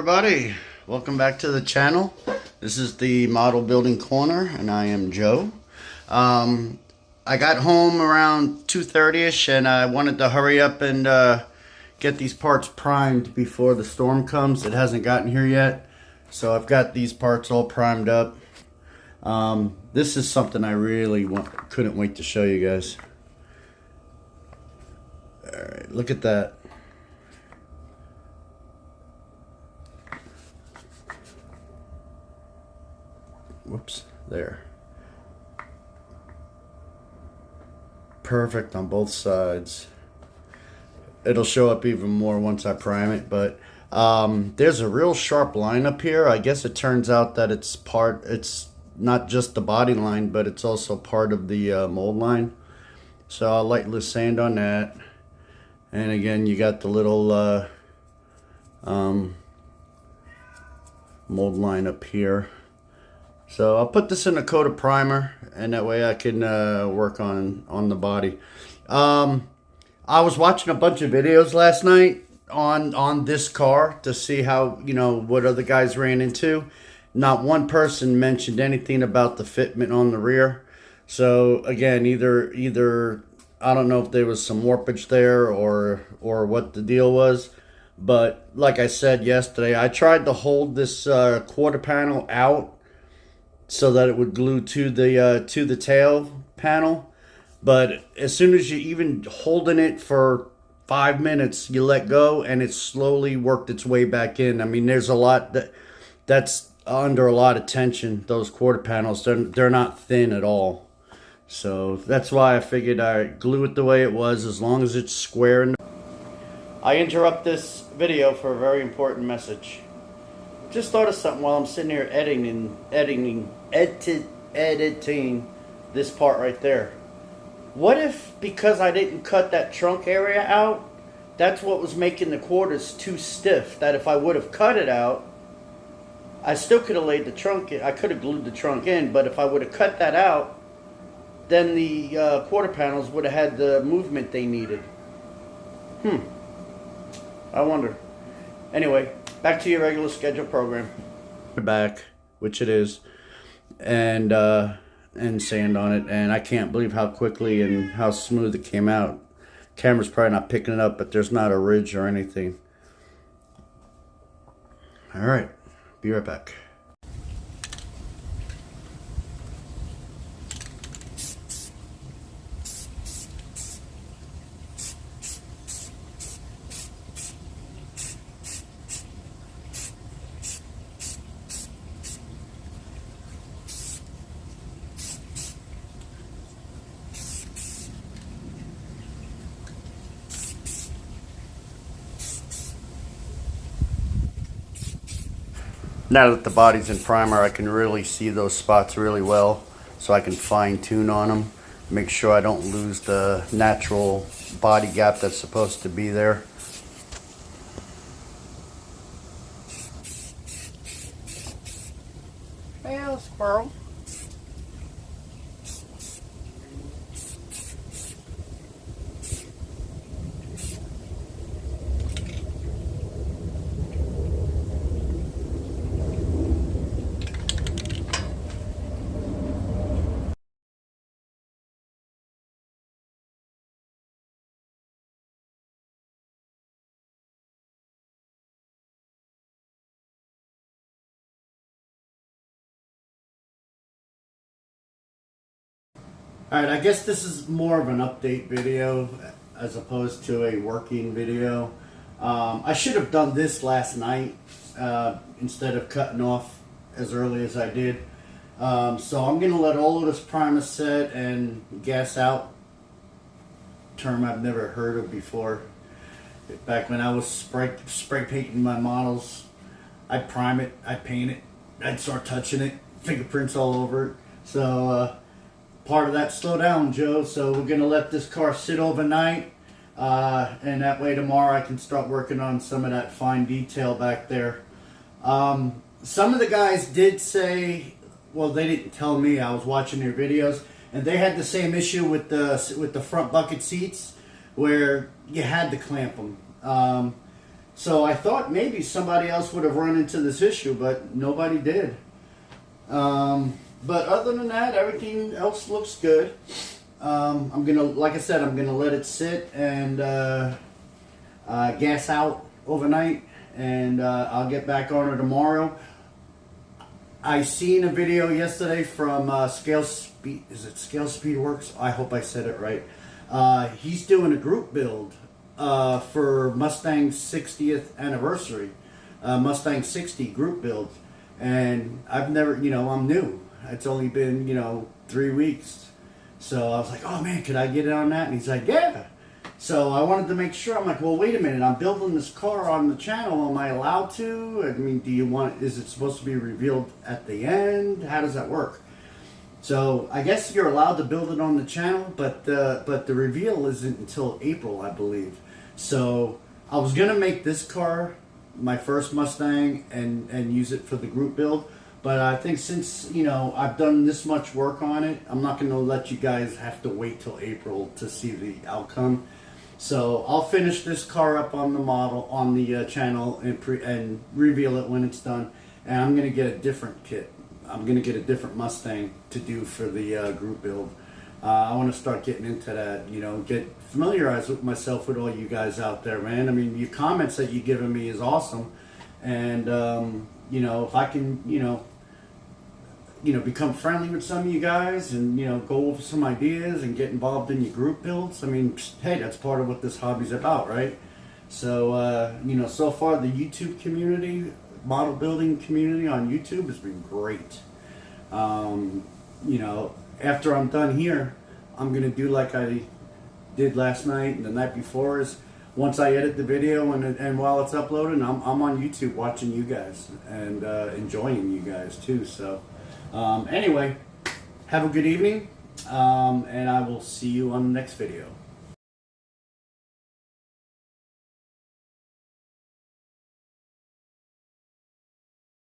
everybody, welcome back to the channel. This is the Model Building Corner and I am Joe. I got home around 2:30ish and I wanted to hurry up and get these parts primed before the storm comes. It hasn't gotten here yet, so I've got these parts all primed up. This is something I really couldn't wait to show you guys. Alright, look at that. Whoops, there. Perfect on both sides. It'll show up even more once I prime it, but there's a real sharp line up here. I guess it turns out that it's not just the body line, but it's also part of the mold line. So I'll lightly sand on that. And again, you got the little mold line up here. So I'll put this in a coat of primer, and that way I can work on the body. I was watching a bunch of videos last night on this car to see how, what other guys ran into. Not one person mentioned anything about the fitment on the rear. So again, either I don't know if there was some warpage there or what the deal was. But like I said yesterday, I tried to hold this quarter panel out so that it would glue to the tail panel, but as soon as you even holding it for 5 minutes, you let go and it slowly worked its way back in. I mean, there's a lot that's under a lot of tension. Those quarter panels, they're not thin at all, so that's why I figured I'd glue it the way it was, as long as it's square. I interrupt this video for a very important message. Just thought of something while I'm sitting here editing this part right there. What if, because I didn't cut that trunk area out, that's what was making the quarters too stiff? That if I would have cut it out, I still could have laid the trunk in. I could have glued the trunk in, but if I would have cut that out, then the quarter panels would have had the movement they needed. I wonder. Anyway, back to your regular schedule program. Back, which it is, and sand on it, and I can't believe how quickly and how smooth it came out. Camera's probably not picking it up, but there's not a ridge or anything. All right, be right back. Now that the body's in primer, I can really see those spots really well, so I can fine tune on them, make sure I don't lose the natural body gap that's supposed to be there. Hey, squirrel. Alright, I guess this is more of an update video as opposed to a working video. I should have done this last night instead of cutting off as early as I did. So I'm going to let all of this primer set and gas out. Term I've never heard of before. Back when I was spray painting my models, I'd prime it, I'd paint it, I'd start touching it, fingerprints all over it. So part of that, slow down, Joe. So we're gonna let this car sit overnight, and that way tomorrow I can start working on some of that fine detail back there. Some of the guys did say, well, they didn't tell me, I was watching their videos, and they had the same issue with the front bucket seats where you had to clamp them. So I thought maybe somebody else would have run into this issue, but nobody did. But other than that, everything else looks good. I'm gonna, like I said, I'm gonna let it sit and gas out overnight, and I'll get back on it tomorrow. I seen a video yesterday from Scale Speed. Is it Scale Speed Works? I hope I said it right. He's doing a group build for Mustang's 60th anniversary, Mustang 60 group build, and I've never, I'm new. It's only been 3 weeks, so I was like, oh man, could I get in on that? And he's like, yeah. So I wanted to make sure. I'm like, well, wait a minute. I'm building this car on the channel. Am I allowed to? I mean, is it supposed to be revealed at the end? How does that work? So I guess you're allowed to build it on the channel, but the reveal isn't until April, I believe. So I was gonna make this car my first Mustang and use it for the group build. But I think since, I've done this much work on it, I'm not gonna let you guys have to wait till April to see the outcome. So I'll finish this car up on the model, on the channel, and reveal it when it's done. And I'm going to get a different kit. I'm going to get a different Mustang to do for the group build. I want to start getting into that, get familiarized with myself with all you guys out there, man. I mean, your comments that you're giving me is awesome. And, if I can, become friendly with some of you guys and, go over some ideas and get involved in your group builds. I mean, hey, that's part of what this hobby's about, right? So, so far the YouTube community, model building community on YouTube has been great. After I'm done here, I'm going to do like I did last night and the night before is once I edit the video and while it's uploading, I'm on YouTube watching you guys and enjoying you guys too. So, anyway, have a good evening, and I will see you on the next video.